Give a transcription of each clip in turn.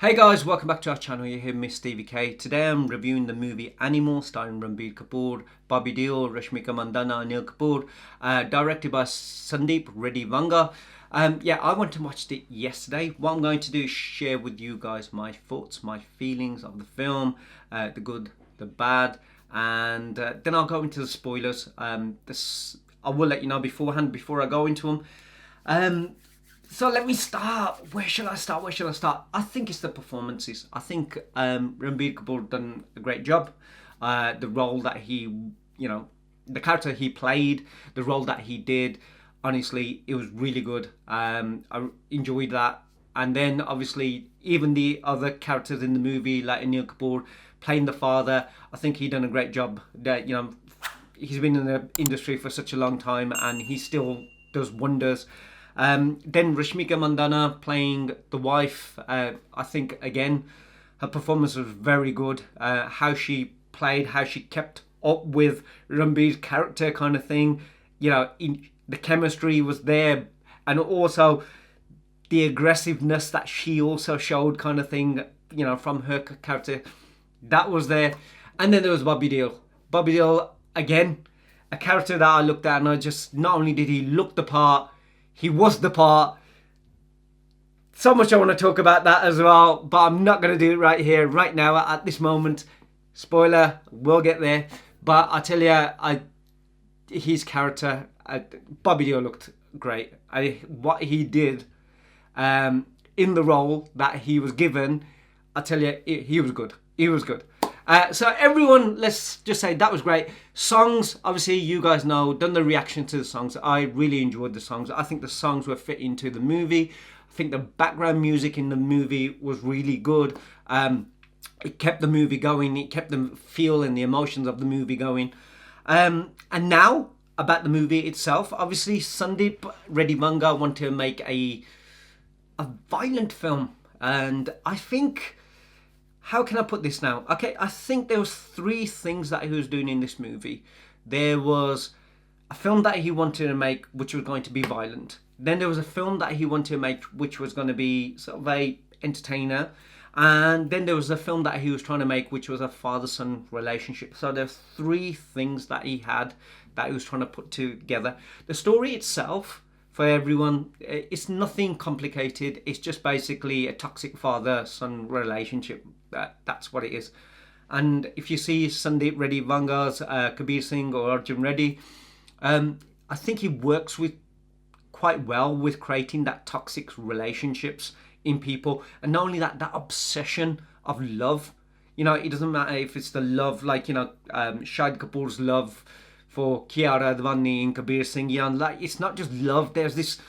Hey guys, welcome back to our channel. You're here, Miss Stevie K. Today I'm reviewing the movie Animal, starring Ranbir Kapoor, Bobby Deol, Rashmika Mandanna, Anil Kapoor, directed by Sandeep Reddy Vanga. I went and watched it yesterday. What I'm going to do is share with you guys my thoughts, my feelings of the film, the good, the bad, and then I'll go into the spoilers. I will let you know beforehand before I go into them. So let me start. Where should I start? Where should I start? I think it's the performances. I think Ranbir Kapoor done a great job. The role that the character he played, the role that he did, honestly, it was really good. I enjoyed that. And then obviously, even the other characters in the movie, like Anil Kapoor playing the father, I think he done a great job. He's been in the industry for such a long time, and he still does wonders. Then Rashmika Mandanna playing the wife, I think again her performance was very good. How she played, how she kept up with Ranbir's character, kind of thing. The chemistry was there, and also the aggressiveness that she also showed, kind of thing. From her character, that was there. And then there was Bobby Deol. Bobby Deol again, a character that I looked at, and I just, not only did he look the part, he was the part. So much I want to talk about that as well, but I'm not going to do it right here, right now, at this moment. Spoiler, we'll get there. But I tell you, his character, Bobby Deol looked great. What he did in the role that he was given, I tell you, he was good. He was good. So everyone, let's just say that was great. Songs, obviously you guys know, done the reaction to the songs. I really enjoyed the songs. I think the songs were fit into the movie. I think the background music in the movie was really good. It kept the movie going. It kept the feel and the emotions of the movie going. And now, about the movie itself, obviously Sandeep Reddy Vanga wanted to make a violent film. And I think, how can I put this now? Okay, I think there was three things that he was doing in this movie. There was a film that he wanted to make, which was going to be violent. Then there was a film that he wanted to make, which was going to be sort of a entertainer. And then there was a film that he was trying to make, which was a father-son relationship. So there's three things that he had that he was trying to put together. The story itself, for everyone, it's nothing complicated. It's just basically a toxic father-son relationship. That's what it is. And if you see Sandeep Reddy Vanga's Kabir Singh or Arjun Reddy, I think he works with quite well with creating that toxic relationships in people. And not only that, that obsession of love. It doesn't matter if it's the love, like, Shahid Kapoor's love for Kiara Advani in Kabir Singh. It's not just love. There's this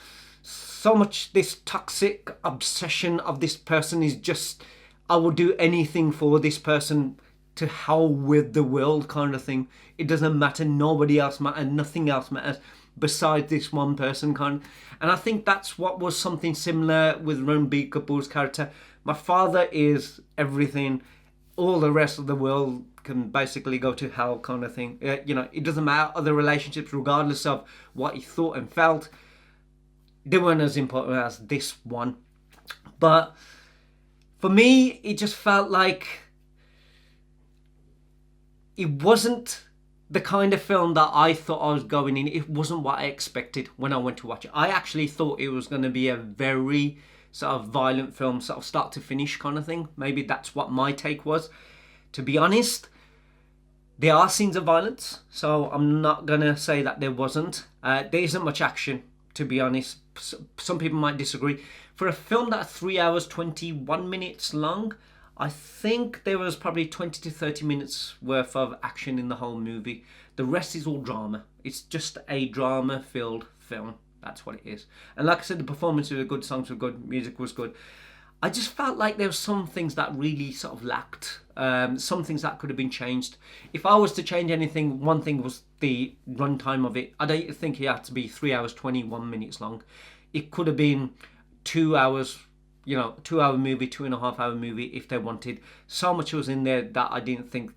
toxic obsession of this person is just, I will do anything for this person, to hell with the world, kind of thing. It doesn't matter. Nobody else matters. Nothing else matters besides this one person, kind of. And I think that's what was something similar with Ranbir Kapoor's character. My father is everything. All the rest of the world can basically go to hell, kind of thing. It doesn't matter. Other relationships, regardless of what he thought and felt, they weren't as important as this one. But for me, it just felt like it wasn't the kind of film that I thought I was going in. It wasn't what I expected when I went to watch it. I actually thought it was going to be a very sort of violent film, sort of start to finish kind of thing. Maybe that's what my take was. To be honest, there are scenes of violence, so I'm not going to say that there wasn't. There isn't much action, to be honest. Some people might disagree. For a film that's 3 hours, 21 minutes long, I think there was probably 20 to 30 minutes worth of action in the whole movie. The rest is all drama. It's just a drama-filled film. That's what it is. And like I said, the performances were good, songs were good, music was good. I just felt like there were some things that really sort of lacked. Some things that could have been changed. If I was to change anything, one thing was the runtime of it. I don't think it had to be 3 hours, 21 minutes long. It could have been 2 hours, 2 hour movie, 2.5 hour movie if they wanted. So much was in there that I didn't think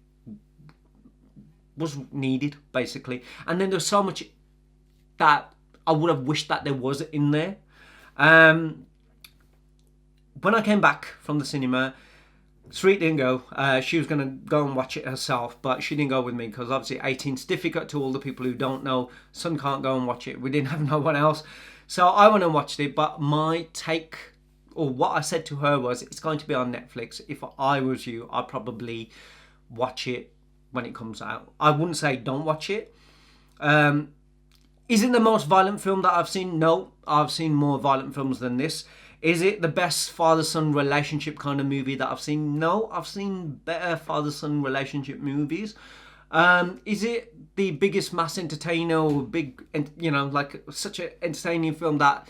was needed, basically. And then there's so much that I would have wished that there was in there. when I came back from the cinema, Sweet didn't go. She was going to go and watch it herself, but she didn't go with me because obviously 18's difficult to all the people who don't know. Son can't go and watch it. We didn't have no one else. So I went and watched it, but my take, or what I said to her was, it's going to be on Netflix. If I was you, I'd probably watch it when it comes out. I wouldn't say don't watch it. Is it the most violent film that I've seen? No, I've seen more violent films than this. Is it the best father-son relationship kind of movie that I've seen? No, I've seen better father-son relationship movies. Is it the biggest mass entertainer or big, like such an entertaining film that,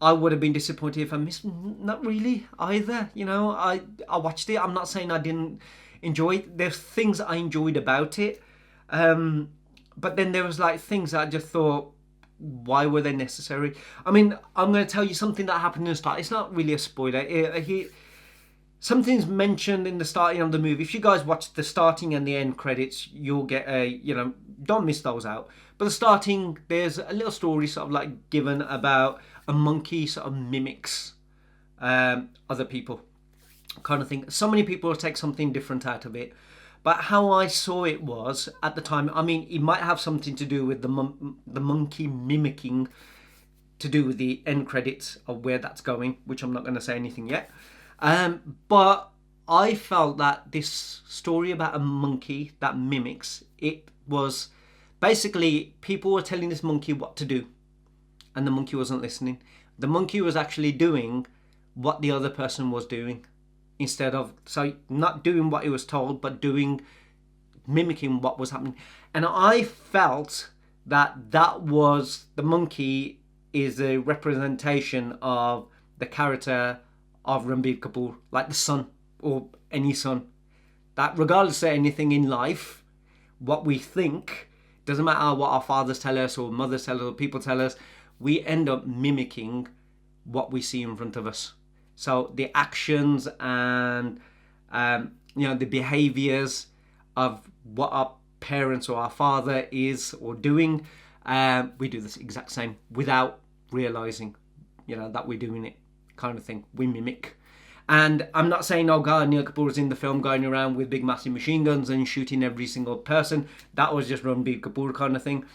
I would have been disappointed if I missed? Not really either. I watched it. I'm not saying I didn't enjoy it. There's things I enjoyed about it. But then there was like things that I just thought, why were they necessary? I mean, I'm going to tell you something that happened in the start. It's not really a spoiler. Something's mentioned in the starting of the movie. If you guys watch the starting and the end credits, you'll get don't miss those out. But the starting, there's a little story sort of like given about a monkey sort of mimics other people kind of thing. So many people take something different out of it. But how I saw it was, at the time, I mean, it might have something to do with the monkey mimicking, to do with the end credits of where that's going, which I'm not going to say anything yet. But I felt that this story about a monkey that mimics, it was basically people were telling this monkey what to do, and the monkey wasn't listening. The monkey was actually doing what the other person was doing. Instead of, so not doing what he was told, but mimicking what was happening. And I felt that was, the monkey is a representation of the character of Ranbir Kapoor, like the son, or any son. That regardless of anything in life, what we think, doesn't matter what our fathers tell us, or mothers tell us, or people tell us, we end up mimicking what we see in front of us. So the actions and the behaviors of what our parents or our father is or doing, we do this exact same without realizing, that we're doing it, kind of thing. We mimic. And I'm not saying, oh God, Neil Kapoor is in the film going around with big massive machine guns and shooting every single person. That was just Ranbir Kapoor kind of thing.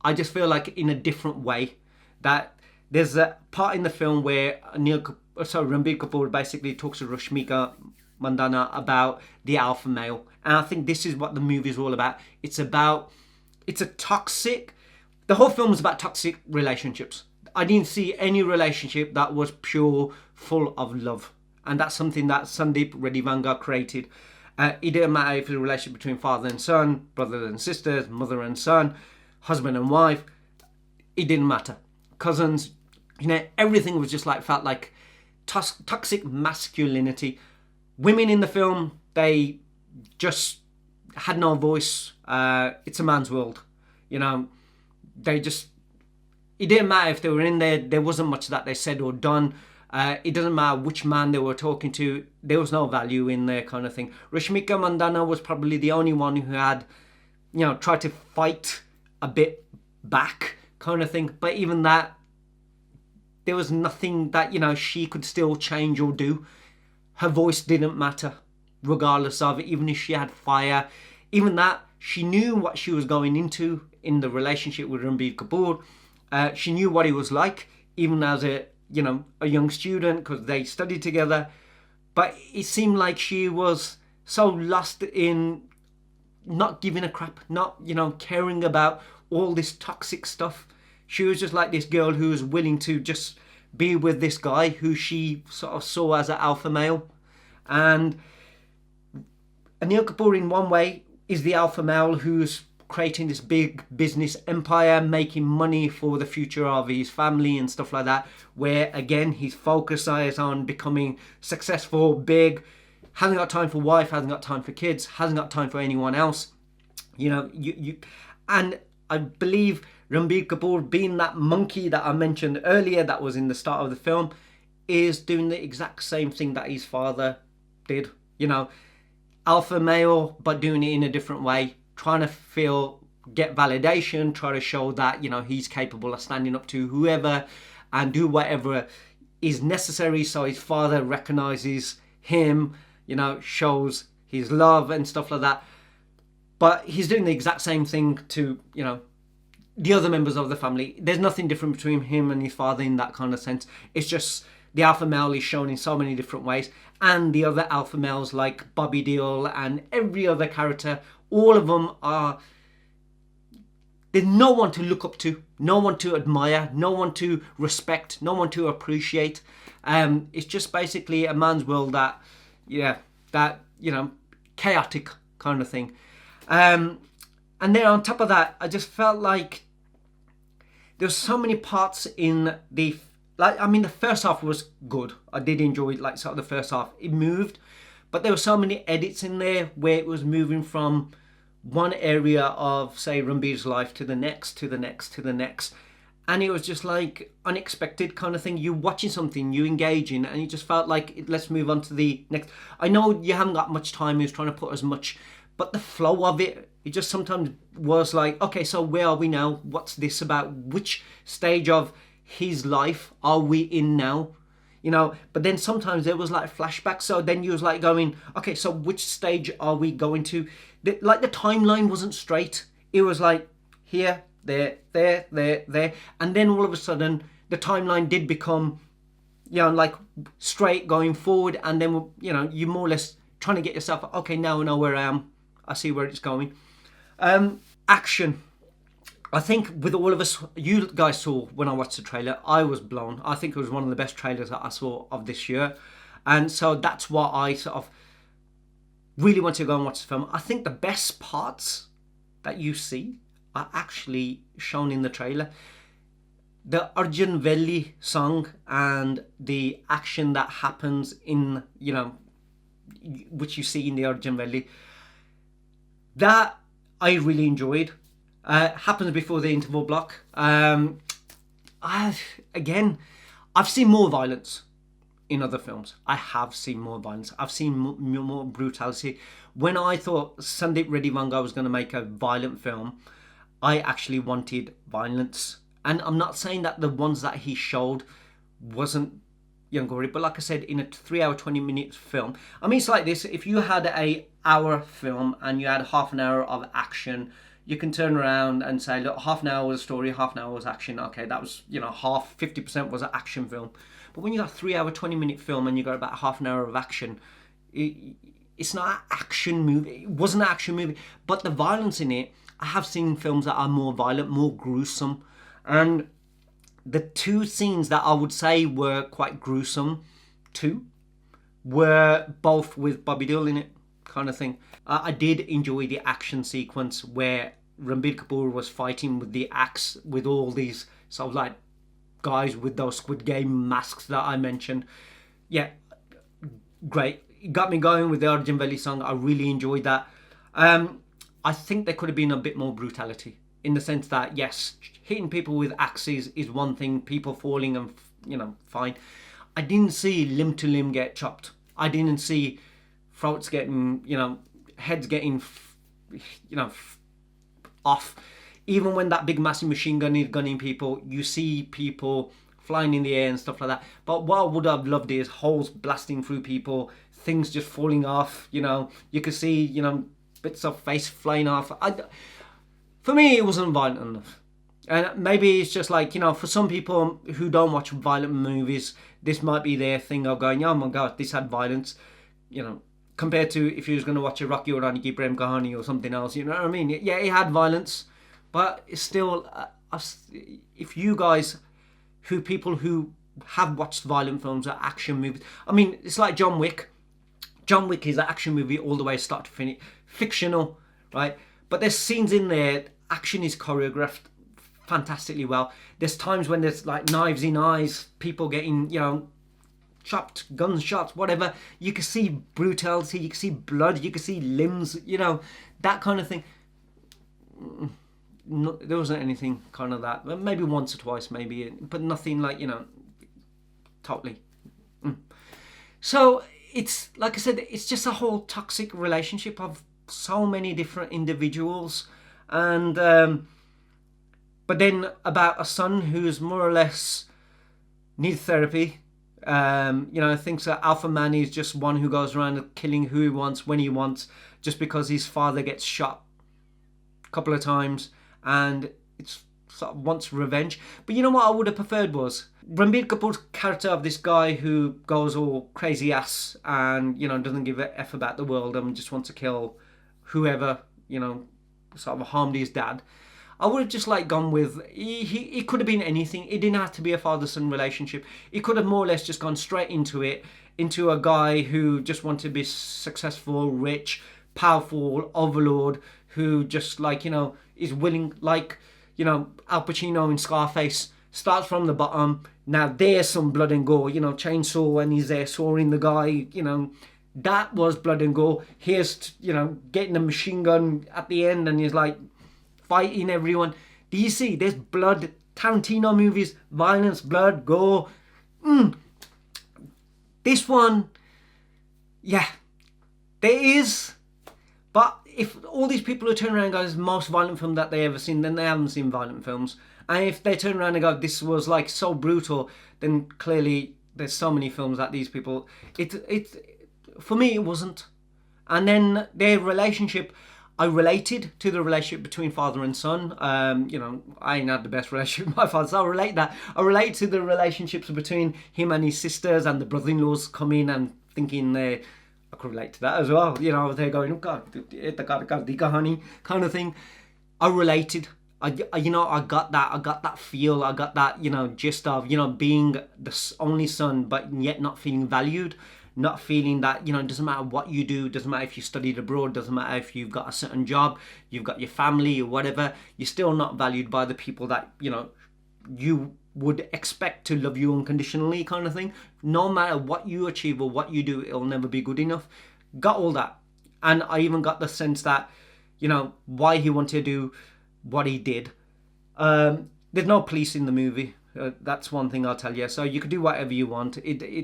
I just feel like in a different way that there's a part in the film where Ranbir Kapoor basically talks to Rashmika Mandanna about the alpha male. And I think this is what the movie is all about. The whole film is about toxic relationships. I didn't see any relationship that was pure, full of love. And that's something that Sandeep Reddy Vanga created. It didn't matter if it's a relationship between father and son, brother and sisters, mother and son, husband and wife. It didn't matter. Cousins, everything was just like, felt like toxic masculinity. Women in the film, they just had no voice. It's a man's world. It didn't matter if they were in there wasn't much that they said or done. It doesn't matter which man they were talking to, there was no value in there, kind of thing. Rashmika Mandanna was probably the only one who had, tried to fight a bit back, kind of thing. But even that, there was nothing that, she could still change or do. Her voice didn't matter, regardless of it, even if she had fire. Even that, she knew what she was going into in the relationship with Ranbir Kapoor. She knew what he was like, even as a young student, because they studied together. But it seemed like she was so lost in not giving a crap, not, caring about all this toxic stuff. She was just like this girl who was willing to just be with this guy who she sort of saw as an alpha male. And Anil Kapoor, in one way, is the alpha male who's creating this big business empire, making money for the future of his family and stuff like that, where again his focus is on becoming successful, big, hasn't got time for wife, hasn't got time for kids, hasn't got time for anyone else. And I believe Ranbir Kapoor, being that monkey that I mentioned earlier that was in the start of the film, is doing the exact same thing that his father did. Alpha male, but doing it in a different way, trying to get validation, try to show that, he's capable of standing up to whoever and do whatever is necessary so his father recognizes him, shows his love and stuff like that. But he's doing the exact same thing to, the other members of the family. There's nothing different between him and his father in that kind of sense. It's just the alpha male is shown in so many different ways, and the other alpha males like Bobby Deol and every other character, all of them are, there's no one to look up to, no one to admire, no one to respect, no one to appreciate. It's just basically a man's world that, chaotic kind of thing. And then on top of that, I just felt like there's so many parts in the first half was good. I did enjoy sort of the first half. It moved, but there were so many edits in there where it was moving from one area of, say, Ranbir's life to the next, to the next, to the next. And it was just like unexpected kind of thing. You're watching something, you engage in, and you just felt like, let's move on to the next. I know you haven't got much time. He was trying to put as much, but the flow of it just sometimes was like, okay, so where are we now? What's this about? Which stage of his life are we in now? But then sometimes there was like flashbacks. So then you was like going, okay, so which stage are we going to? The timeline wasn't straight. It was like here, there. And then all of a sudden the timeline did become, straight going forward. And then, you more or less trying to get yourself, okay, now I know where I am. I see where it's going. Action. I think with all of us, you guys saw when I watched the trailer, I was blown. I think it was one of the best trailers that I saw of this year. And so that's why I sort of really want to go and watch the film. I think the best parts that you see are actually shown in the trailer. The Arjun Velli song and the action that happens in, which you see in the Arjun Velli, that I really enjoyed. Happens before the interval block. I've seen more violence in other films. I have seen more violence. I've seen more brutality. When I thought Sandeep Reddy Vanga was going to make a violent film, I actually wanted violence. And I'm not saying that the ones that he showed wasn't gory, but like I said, in a 3 hour 20 minute film, it's like this. If you had a hour film and you had half an hour of action, you can turn around and say, look, half an hour was story, half an hour was action. Okay, that was, half, 50% was an action film. But when you got a 3 hour 20 minute film and you got about half an hour of action, it's not an action movie. It wasn't an action movie, but the violence in it, I have seen films that are more violent, more gruesome. And the two scenes that I would say were quite gruesome too were both with Bobby Deol in it, kind of thing. I did enjoy the action sequence where Ranbir Kapoor was fighting with the axe with all these sort of like guys with those Squid Game masks that I mentioned. Yeah, great. It got me going with the Arjun Velli song. I really enjoyed that. I think there could have been a bit more brutality in the sense that, yes, hitting people with axes is one thing, people falling and, fine. I didn't see limb to limb get chopped. I didn't see throats getting, heads getting, off. Even when that big massive machine gun is gunning people, you see people flying in the air and stuff like that. But what I would have loved is holes blasting through people, things just falling off, you could see, bits of face flying off. For me, it wasn't violent enough. And maybe it's just like, for some people who don't watch violent movies, this might be their thing of going, oh my God, this had violence, compared to if you was going to watch a Rocky or Rani Prem Kahani or something else, you know what I mean? Yeah, it had violence, but it's still, if you guys, people who have watched violent films or action movies, it's like John Wick. John Wick is an action movie all the way start to finish, fictional, right? But there's scenes in there, action is choreographed fantastically well. There's times when there's like knives in eyes, people getting, chopped, gunshots, whatever. You can see brutality, you can see blood, you can see limbs, that kind of thing. No, there wasn't anything kind of that. Maybe once or twice, maybe, but nothing like, totally. So it's, like I said, it's just a whole toxic relationship of so many different individuals. And but then about a son who's more or less needs therapy, Thinks that alpha man is just one who goes around killing who he wants when he wants, just because his father gets shot a couple of times, and it's sort of wants revenge. But you know what I would have preferred was Ranbir Kapoor's character of this guy who goes all crazy ass and doesn't give a f about the world and just wants to kill whoever sort of harmed his dad. I would have just gone with he could have been anything. It didn't have to be a father-son relationship. He could have more or less just gone straight into it, into a guy who just wanted to be successful, rich, powerful, overlord, who just is willing, Al Pacino in Scarface, starts from the bottom. Now there's some blood and gore, chainsaw, and he's there sawing the guy, that was blood and gore. Here's getting a machine gun at the end, and he's fighting everyone. Do you see? There's blood. Tarantino movies, violence, blood, gore. This one, yeah, there is. But if all these people who turn around and go, it's the most violent film that they ever seen, then they haven't seen violent films. And if they turn around and go, this was so brutal, then clearly there's so many films that these people, for me it wasn't. And then their relationship, I related to the relationship between father and son. I ain't had the best relationship with my father, so I relate to the relationships between him and his sisters, and the brother-in-laws come in and thinking I could relate to that as well. They're going, oh God, honey, kind of thing. I related. I got that feel. I got that, gist of, being the only son, but yet not feeling valued. Not feeling that, it doesn't matter what you do, doesn't matter if you studied abroad, doesn't matter if you've got a certain job, you've got your family or whatever, you're still not valued by the people that, you would expect to love you unconditionally, kind of thing. No matter what you achieve or what you do, it'll never be good enough. Got all that. And I even got the sense that, why he wanted to do what he did. There's no police in the movie. That's one thing I'll tell you. So you could do whatever you want.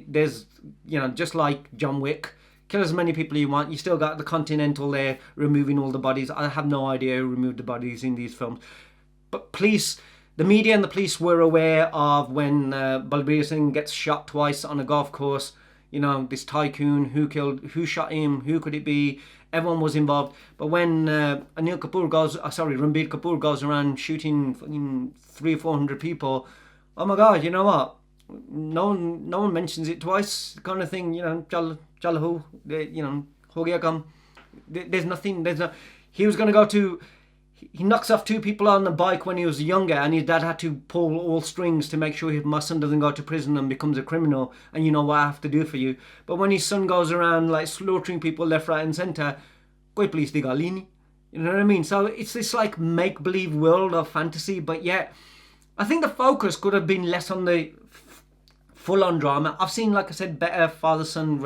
There's, just like John Wick, kill as many people you want. You still got the Continental there removing all the bodies. I have no idea who removed the bodies in these films. But police, the media and the police were aware of when Balbir Singh gets shot twice on a golf course. This tycoon, who shot him, who could it be? Everyone was involved. But when Ranbir Kapoor goes around shooting 300 or 400 people, oh my God, you know what? No one mentions it twice, kind of thing. Chal ho, ho gaya kam. There's nothing. He was going to he knocks off 2 people on the bike when he was younger, and his dad had to pull all strings to make sure my son doesn't go to prison and becomes a criminal, and you know what I have to do for you. But when his son goes around slaughtering people left, right and centre, koi police di gali nahi. You know what I mean? So it's this make-believe world of fantasy, but yet I think the focus could have been less on the full-on drama. I've seen, like I said, better father-son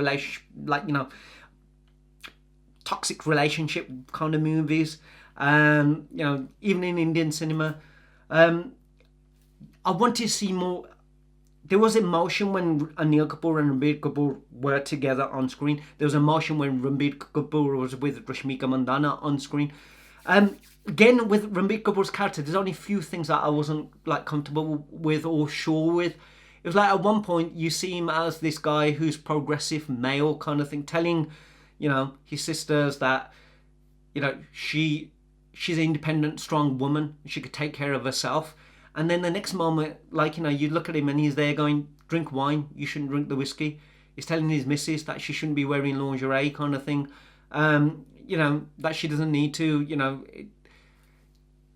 toxic relationship kind of movies. Even in Indian cinema. I want to see more. There was emotion when Anil Kapoor and Ranbir Kapoor were together on screen. There was emotion when Ranbir Kapoor was with Rashmika Mandanna on screen. Again, with Ranbir Kapoor's character, there's only a few things that I wasn't comfortable with or sure with. It was at one point you see him as this guy who's progressive male kind of thing, telling his sisters that she's an independent, strong woman. She could take care of herself. And then the next moment, you look at him and he's there going, drink wine, you shouldn't drink the whiskey. He's telling his missus that she shouldn't be wearing lingerie kind of thing. That she doesn't need to,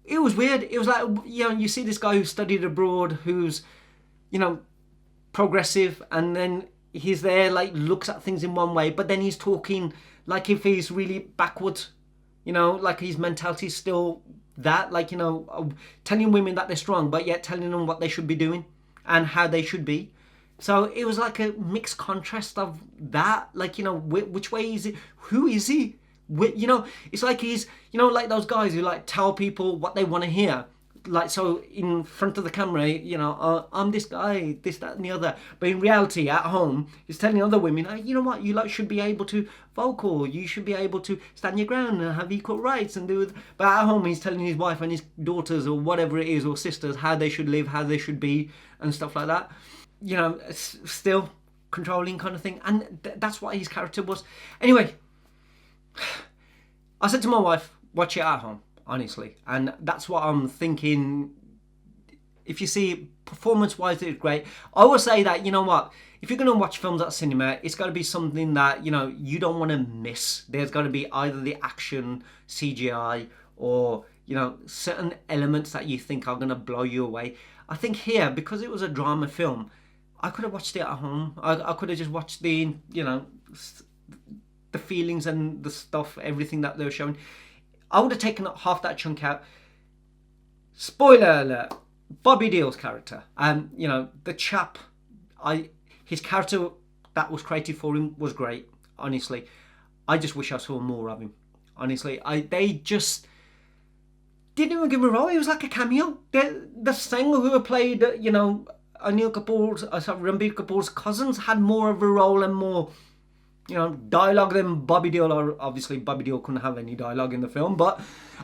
It was weird. It was you see this guy who studied abroad, who's, progressive, and then he's there, looks at things in one way, but then he's talking like if he's really backwards. His mentality's still that, telling women that they're strong, but yet telling them what they should be doing and how they should be. So it was a mixed contrast of that, which way is it? Who is he? It's he's, those guys who tell people what they want to hear. So in front of the camera, I'm this guy, this, that and the other. But in reality, at home, he's telling other women, you know what, you should be able to vocal, you should be able to stand your ground and have equal rights and do it. But at home, he's telling his wife and his daughters or whatever it is, or sisters, how they should live, how they should be and stuff like that. Still controlling kind of thing, and that's what his character was. Anyway, I said to my wife, watch it at home, honestly, and that's what I'm thinking. If you see performance-wise, it's great. I will say that, you know what, if you're going to watch films at cinema, it's got to be something that, you know, you don't want to miss. There's got to be either the action, CGI, or, you know, certain elements that you think are going to blow you away. I think here, because it was a drama film, I could have watched it at home. I could have just watched the, you know, the feelings and the stuff, everything that they were showing. I would have taken half that chunk out. Spoiler alert, Bobby Deol's character, you know, the chap, his character that was created for him was great, honestly. I just wish I saw more of him, honestly. They just didn't even give him a role. It was like a cameo. The singer who played, you know, Ranbir Kapoor's cousins had more of a role and more, you know, dialogue than Bobby Deol. Or obviously Bobby Deol couldn't have any dialogue in the film, but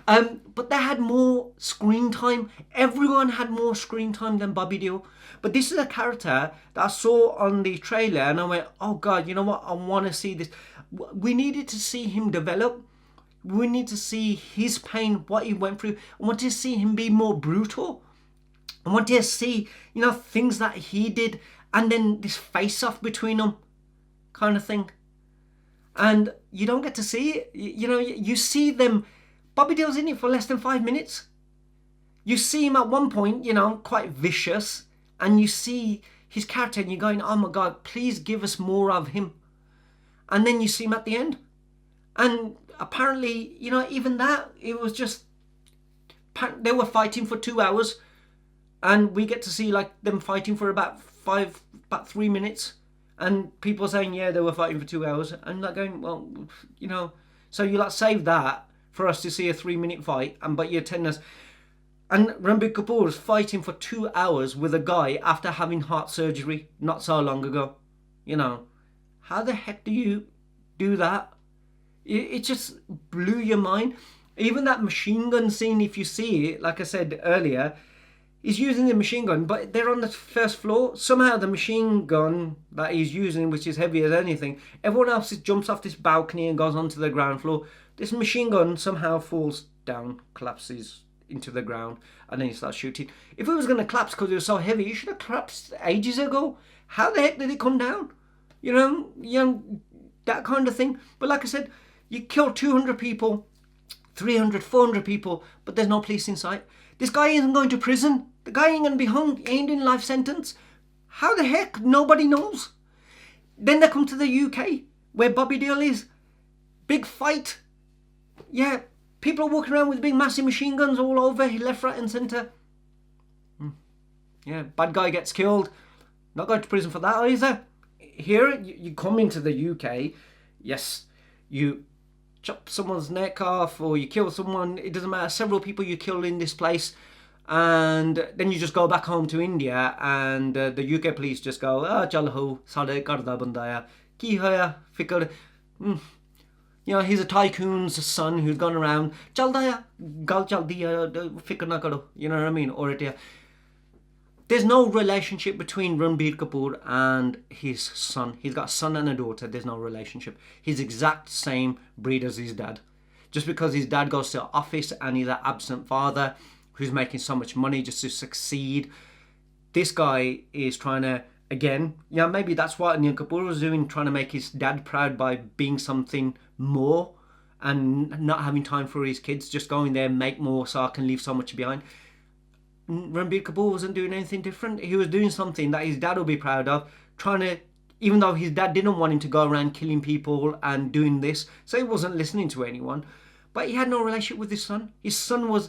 they had more screen time. Everyone had more screen time than Bobby Deol. But this is a character that I saw on the trailer and I went, oh God, you know what? I want to see this. We needed to see him develop. We need to see his pain, what he went through. I want to see him be more brutal. I want to see, you know, things that he did, and then this face-off between them kind of thing. And you don't get to see it. You know, you see them. Bobby Deol's in it for less than 5 minutes. You see him at one point, you know, quite vicious, and you see his character and you're going, oh my God, please give us more of him. And then you see him at the end. And apparently, you know, even that, it was just, they were fighting for 2 hours. And we get to see like them fighting for about 3 minutes. And people saying, yeah, they were fighting for 2 hours. And like going, well, you know, so you like save that for us to see a 3-minute fight. But you're telling us. And Ranbir Kapoor is fighting for 2 hours with a guy after having heart surgery not so long ago. You know, how the heck do you do that? It just blew your mind. Even that machine gun scene, if you see it, like I said earlier, he's using the machine gun, but they're on the first floor. Somehow the machine gun that he's using, which is heavy as anything, everyone else jumps off this balcony and goes onto the ground floor. This machine gun somehow falls down, collapses into the ground, and then he starts shooting. If it was going to collapse because it was so heavy, it should have collapsed ages ago. How the heck did it come down? You know, that kind of thing. But like I said, you kill 200 people, 300, 400 people, but there's no police in sight. This guy isn't going to prison. The guy ain't going to be hung. He ain't in life sentence. How the heck? Nobody knows. Then they come to the UK, where Bobby Deol is. Big fight. Yeah, people are walking around with big massive machine guns all over, left, right and centre. Yeah, bad guy gets killed. Not going to prison for that either. Here, you come into the UK. Yes, you chop someone's neck off or you kill someone. It doesn't matter. Several people you kill in this place. And then you just go back home to India and the UK police just go, chal ho, sade karda banda hai. Ki hoya, fikr. You know, he's a tycoon's son who's gone around. Chalda hai, gal chaldi hai, fikr na karo. You know what I mean? Or it. There's no relationship between Ranbir Kapoor and his son. He's got a son and a daughter. There's no relationship. He's exact same breed as his dad. Just because his dad goes to office and he's an absent father who's making so much money just to succeed. This guy is trying to, again, yeah, maybe that's what Anil Kapoor was doing, trying to make his dad proud by being something more and not having time for his kids, just going there, make more so I can leave so much behind. Ranbir Kapoor wasn't doing anything different. He was doing something that his dad will be proud of, trying to, even though his dad didn't want him to go around killing people and doing this, so he wasn't listening to anyone, but he had no relationship with his son. His son was,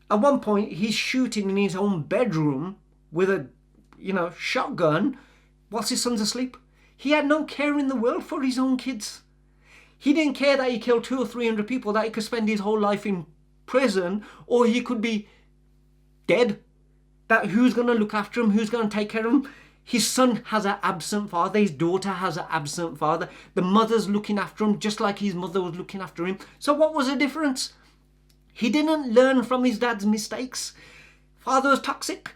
at one point, he's shooting in his own bedroom with a, you know, shotgun whilst his son's asleep. He had no care in the world for his own kids. He didn't care that he killed 200 or 300 people, that he could spend his whole life in prison, or he could be dead. That who's going to look after him? Who's going to take care of him? His son has an absent father. His daughter has an absent father. The mother's looking after him just like his mother was looking after him. So what was the difference? He didn't learn from his dad's mistakes. Father was toxic.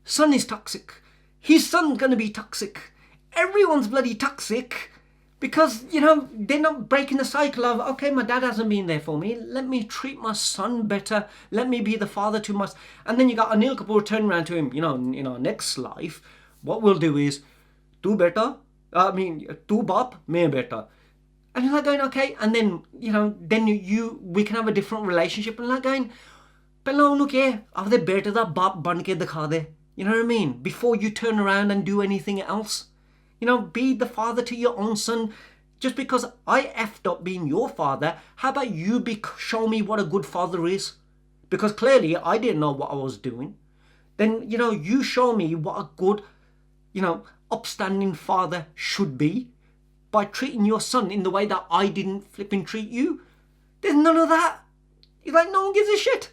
Son is toxic. His son's going to be toxic. everyone's bloody toxic because, they're not breaking the cycle of, okay, my dad hasn't been there for me. Let me treat my son better. Let me be the father to my... And then you got Anil Kapoor turning around to him, in our next life, what we'll do is, do better. Do bop, me better. And you're like going, okay, and then, we can have a different relationship. And like going, ਪਹਿਲਾਂ ਉਹਨੂੰ ਕਹੇ ਆਪਦੇ ਬੇਟੇ ਦਾ ਬਾਪ ਬਣ ਕੇ ਦਿਖਾ ਦੇ. You know what I mean? Before you turn around and do anything else. Be the father to your own son. Just because I effed up being your father, how about you show me what a good father is? Because clearly I didn't know what I was doing. Then, you show me what a good, upstanding father should be by treating your son in the way that I didn't flipping treat you. There's none of that. It's like no one gives a shit.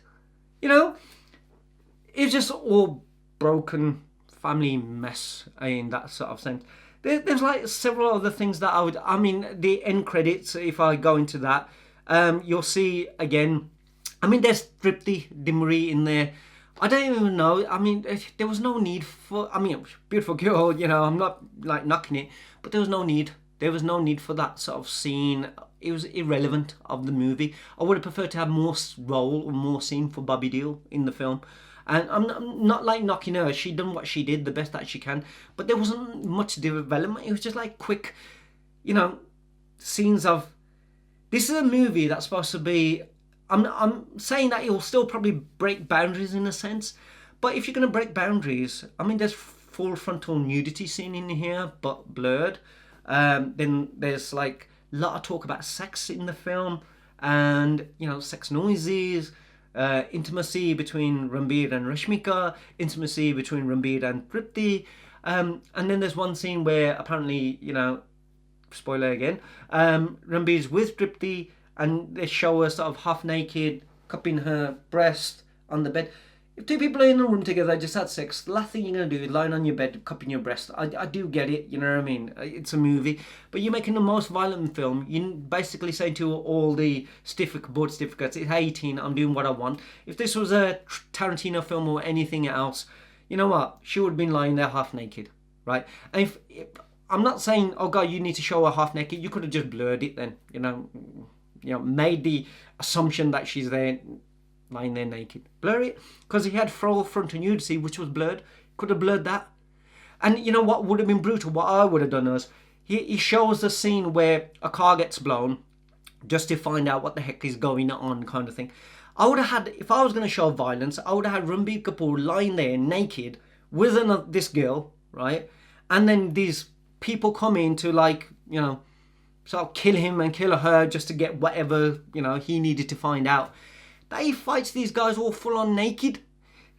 It's just all broken family mess in that sort of sense. There's like several other things that the end credits, if I go into that, you'll see again, there's Tripti Dimri in there. I don't even know, there was no need for, beautiful girl, I'm not like knocking it, but there was no need. There was no need for that sort of scene. It was irrelevant of the movie. I would have preferred to have more role or more scene for Bobby Deol in the film. And I'm not like knocking her. She done what she did, the best that she can. But there wasn't much development. It was just like quick, scenes of... This is a movie that's supposed to be... I'm saying that it will still probably break boundaries in a sense. But if you're going to break boundaries, there's full frontal nudity scene in here, but blurred. Then there's like a lot of talk about sex in the film, and sex noises, intimacy between Ranbir and Rashmika, intimacy between Ranbir and Tripti, and then there's one scene where apparently, spoiler again, Ranbir's with Tripti and they show her sort of half naked, cupping her breast on the bed. If two people are in a room together, just had sex, the last thing you're going to do is lying on your bed, cupping your breast. I do get it, you know what I mean? It's a movie. But you're making the most violent film. You're basically saying to all the board certificates, it's 18, I'm doing what I want. If this was a Tarantino film or anything else, you know what? She would have been lying there half naked, right? And if I'm not saying, oh God, you need to show her half naked. You could have just blurred it then, made the assumption that she's there lying there naked. Blur it, because he had full frontal nudity, which was blurred. Could have blurred that. And you know what would have been brutal? What I would have done is, he shows the scene where a car gets blown, just to find out what the heck is going on, kind of thing. I would have had, if I was going to show violence, I would have had Ranbir Kapoor lying there naked with this girl, right? And then these people come in to sort of kill him and kill her just to get whatever, he needed to find out. That he fights these guys all full on naked.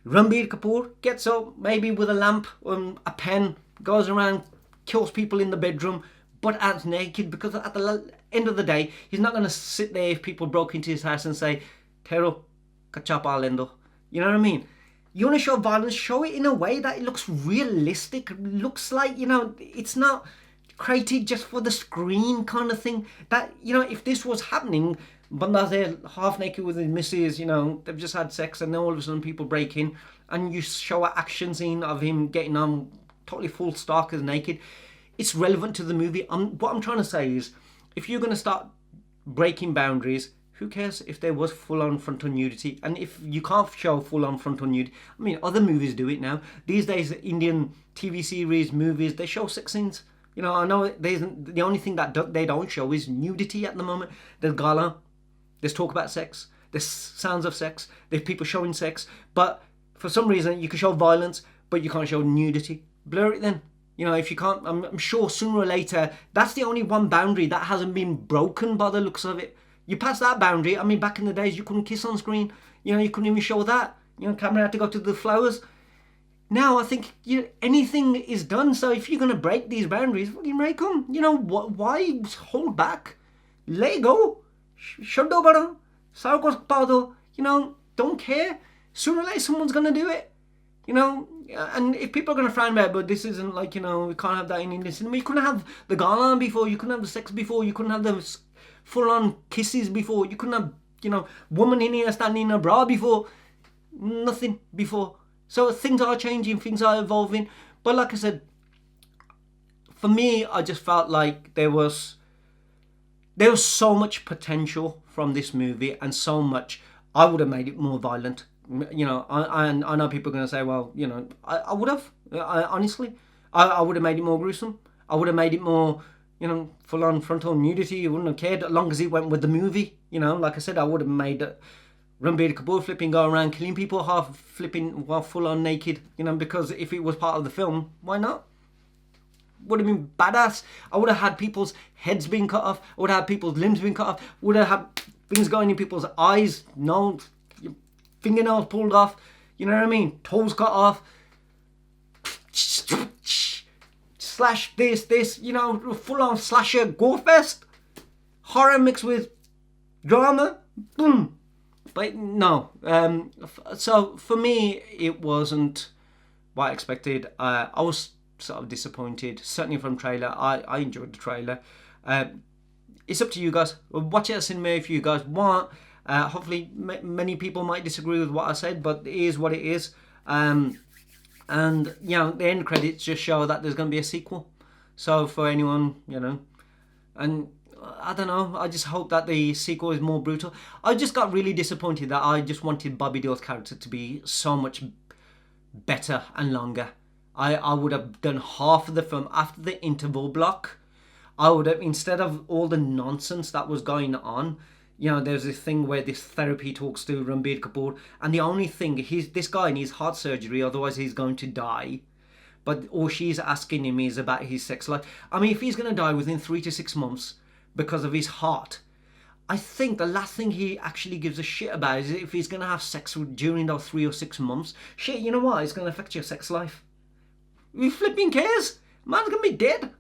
Ranbir Kapoor gets up, maybe with a lamp, a pen, goes around, kills people in the bedroom, but as naked, because at the end of the day, he's not going to sit there if people broke into his house and say, Tero, kachapa lendo. You know what I mean? You want to show violence, show it in a way that it looks realistic, looks like, it's not created just for the screen kind of thing. That, if this was happening, Banda's there half naked with his missus, they've just had sex, and then all of a sudden people break in and you show an action scene of him getting on totally full starkers naked. It's relevant to the movie. What I'm trying to say is, if you're going to start breaking boundaries, who cares if there was full-on frontal nudity? And if you can't show full-on frontal nudity, other movies do it now. These days, Indian TV series, movies, they show sex scenes. I know the only thing that they don't show is nudity at the moment. There's gala, there's talk about sex, there's sounds of sex, there's people showing sex, but for some reason you can show violence, but you can't show nudity. Blur it then. If you can't, I'm sure sooner or later, that's the only one boundary that hasn't been broken by the looks of it. You pass that boundary, back in the days you couldn't kiss on screen, you couldn't even show that. Camera had to go to the flowers. Now I think anything is done, so if you're going to break these boundaries, fucking break them. Why hold back? Let go. Shuddo baro. Sarkos pado. Don't care. Sooner or later someone's going to do it. And if people are going to frown about it, but this isn't like, we can't have that in Indian cinema. You couldn't have the gala before, you couldn't have the sex before, you couldn't have the full-on kisses before, you couldn't have, woman in here standing in a bra before. Nothing before. So things are changing, things are evolving. But like I said, for me, I just felt like there was so much potential from this movie, and so much. I would have made it more violent. I know people are going to say, well, I would have. Honestly, I would have made it more gruesome. I would have made it more, full on frontal nudity. You wouldn't have cared as long as it went with the movie. Like I said, I would have made Ranbir Kapoor flipping go around killing people half flipping while full on naked. Because if it was part of the film, why not? Would have been badass. I would have had people's heads being cut off. I would have had people's limbs being cut off. Would have had things going in people's eyes, nose, fingernails pulled off. You know what I mean? Toes cut off. Slash this, full on slasher gore fest. Horror mixed with drama. Boom. But no. So for me, it wasn't what I expected. I was sort of disappointed, certainly from trailer. I enjoyed the trailer. It's up to you guys. Watch it at cinema if you guys want. Hopefully many people might disagree with what I said, but it is what it is. And the end credits just show that there's going to be a sequel. So for anyone, and I don't know, I just hope that the sequel is more brutal. I just got really disappointed that I just wanted Bobby Deol's character to be so much better and longer. I would have done half of the film after the interval block. I would have, instead of all the nonsense that was going on, there's this thing where this therapy talks to Ranbir Kapoor, and the only thing, this guy needs heart surgery, otherwise he's going to die. But all she's asking him is about his sex life. I mean, if he's going to die within 3 to 6 months because of his heart, I think the last thing he actually gives a shit about is if he's going to have sex during those 3 or 6 months. Shit, you know what? It's going to affect your sex life. Who flipping cares? Man's going to be dead.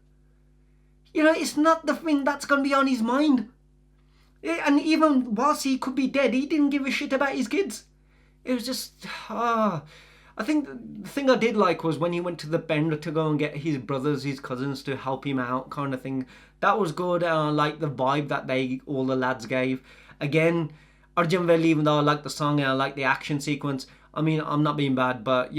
It's not the thing that's going to be on his mind. And even whilst he could be dead, he didn't give a shit about his kids. It was just... I think the thing I did like was when he went to the bend to go and get his brothers, his cousins to help him out, kind of thing. That was good. I like the vibe that all the lads gave. Again, Arjun Veli, even though I like the song and I like the action sequence, I mean, I'm not being bad, but,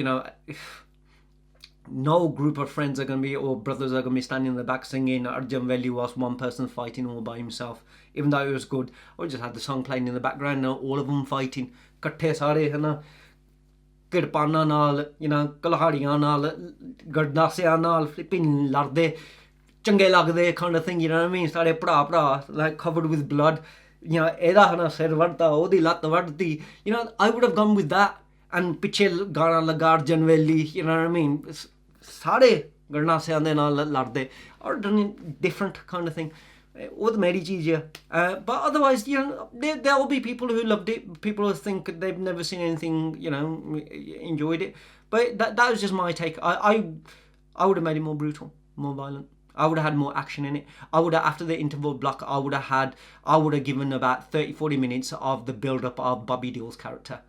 no group of friends are going to be, or brothers are going to be standing in the back singing Arjun Veli whilst one person fighting all by himself. Even though it was good, I just had the song playing in the background, all of them fighting. Katte sare, किरपाना नाल कलहाड़ियां नाल गड़नासियां नाल flipping लड़दे चंगे लगदे kind of thing, what I mean? सारे भरा like covered with blood, एदा हना सिर वड़ता ओदी लत्त वड़ती, I would have gone with that. And पिछे गाना लगा अर्जुन वेली, what I mean? सारे गड़नासियां दे नाल लड़दे, or done it different kind of thing. वो तो मेरी चीज़ है. But otherwise, there will be people who loved it, people who think they've never seen anything, enjoyed it. But that was just my take. I would have made it more brutal, more violent. I would have had more action in it. I would have, after the interval block, I would have given about 30-40 minutes of the build-up of Bobby Deol's character.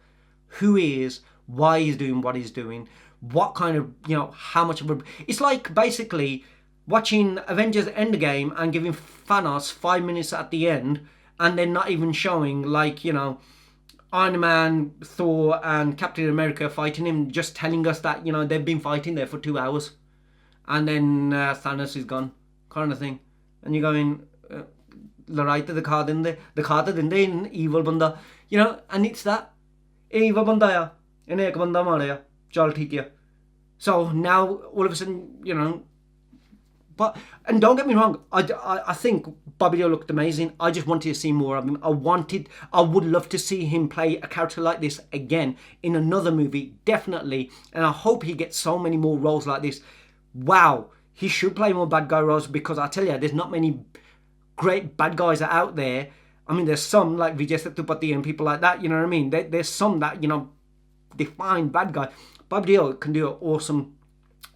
Who he is, why he's doing what he's doing, what kind of, how much of a... It's like, basically... watching Avengers Endgame and giving Thanos 5 minutes at the end, and then not even showing, like, Iron Man, Thor and Captain America fighting him, just telling us that, they've been fighting there for 2 hours. And then Thanos is gone, kind of thing. And you're going, लड़ाई तो दिखा तो दिंदे evil बंदा, and it's that. Evil बंदा आया, इन्हें एक बंदा मारा, चल ठीक है. So now, all of a sudden, But, and don't get me wrong, I think Bobby Deol looked amazing. I just wanted to see more of him. I would love to see him play a character like this again in another movie, definitely. And I hope he gets so many more roles like this. Wow, he should play more bad guy roles, because I tell you, there's not many great bad guys out there. I mean, there's some like Vijay Sethupathi and people like that, you know what I mean? There's some that, define bad guy. Bobby Deol can do it awesome.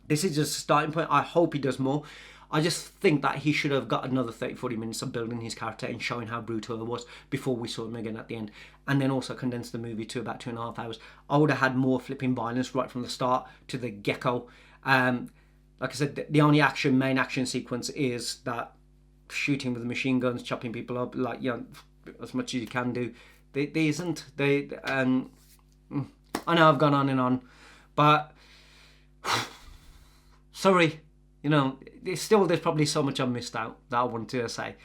This is just a starting point. I hope he does more. I just think that he should have got another 30-40 minutes of building his character and showing how brutal it was before we saw him again at the end. And then also condense the movie to about 2.5 hours. I would have had more flipping violence right from the start to the get-go. Like I said, the only main action sequence is that shooting with machine guns, chopping people up, like, as much as you can do. There isn't. I know I've gone on and on, but... sorry. You know, there's probably so much I've missed out that I wanted to say.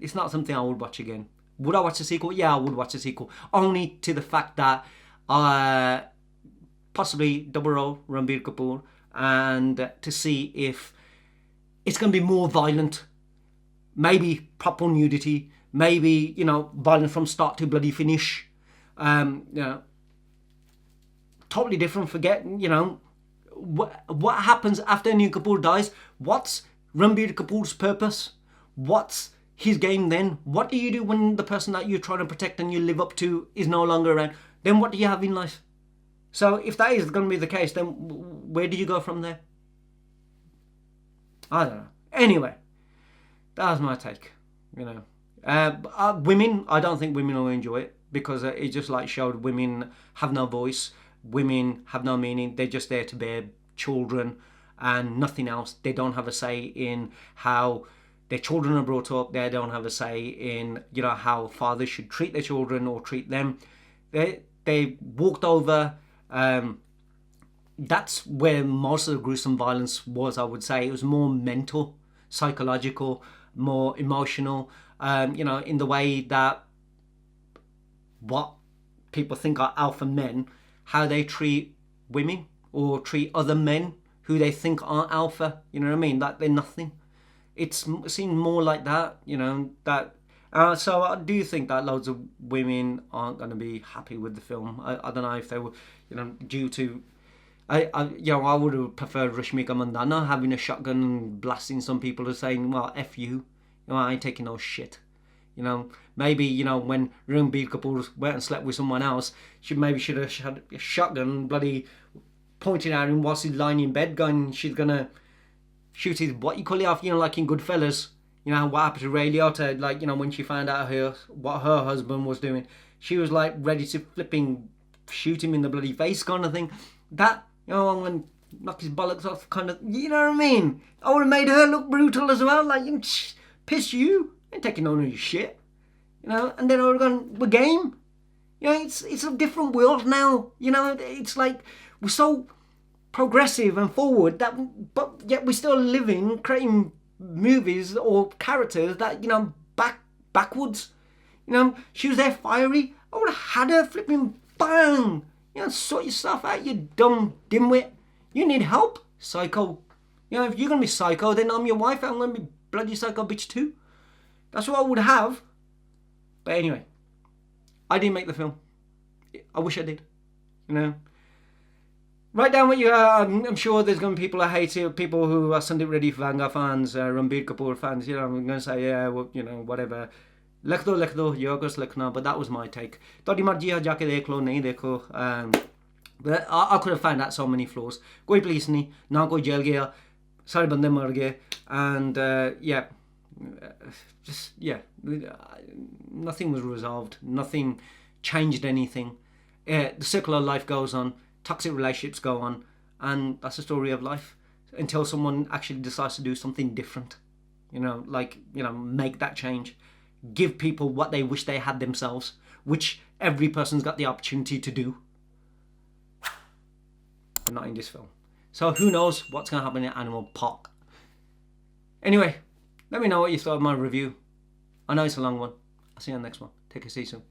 It's not something I would watch again. Would I watch a sequel? Yeah, I would watch a sequel. Only to the fact that possibly double role Ranbir Kapoor, and to see if it's going to be more violent. Maybe proper nudity. Maybe, violent from start to bloody finish. Totally different. Forget, what happens after Ranbir Kapoor dies? What's Ranbir Kapoor's purpose? What's his game then? What do you do when the person that you're trying to protect and you live up to is no longer around? Then what do you have in life? So if that is going to be the case, then where do you go from there? I don't know. Anyway, that was my take. Women, I don't think women will enjoy it, because it just showed women have no voice, women have no meaning. They're just there to bear children and nothing else. They don't have a say in how their children are brought up. They don't have a say in how fathers should treat their children or treat them. They walked over. That's where most of the gruesome violence was, I would say. It was more mental, psychological, more emotional, in the way that what people think are alpha men, how they treat women or treat other men who they think aren't alpha, you know what I mean? That they're nothing. It's seemed more like that, so I do think that loads of women aren't going to be happy with the film. I don't know if they were, due to... I would have preferred Rashmika Mandanna having a shotgun and blasting some people and saying, well, F you. I ain't taking no shit. Maybe, when Ranbir Kapoor went and slept with someone else, she should have had a shotgun bloody pointing at him whilst he's lying in bed going, she's going to shoot his, what you call it off, like in Goodfellas. What happened to Ray Liotta, when she found out what her husband was doing. She was ready to flipping shoot him in the bloody face kind of thing. That, I'm going to knock his bollocks off kind of, you know what I mean? I would have made her look brutal as well. Piss you. Ain't taking none of your shit. And then I would have gone, we're game. It's a different world now. It's we're so progressive and forward but yet we're still living, creating movies or characters that, backwards. She was there fiery. I would have had her flipping bang. Sort yourself out, you dumb dimwit. You need help, psycho. If you're going to be psycho, then I'm your wife. I'm going to be bloody psycho bitch too. That's what I would have. But anyway, I didn't make the film. I wish I did. Write down what you are. I'm sure there's going to be people who hate it, people who are Sandeep Reddy Vanga fans, Ranbir Kapoor fans. I'm going to say, yeah, well, whatever. लिख दो yogas लिखना, but that was my take. तोड़ी मर्जी है, जाके देख लो, नहीं देखो. But I could have found out so many flaws. कोई पुलिस नहीं, ना कोई जेल गया, सारे बंदे मर गए, and nothing was resolved, nothing changed anything. The circle of life goes on, toxic relationships go on, and that's the story of life until someone actually decides to do something different. Make that change. Give people what they wish they had themselves, which every person's got the opportunity to do. But not in this film. So who knows what's going to happen in Animal Park. Anyway, let me know what you thought of my review. I know it's a long one. I'll see you on the next one. Take care, see you soon.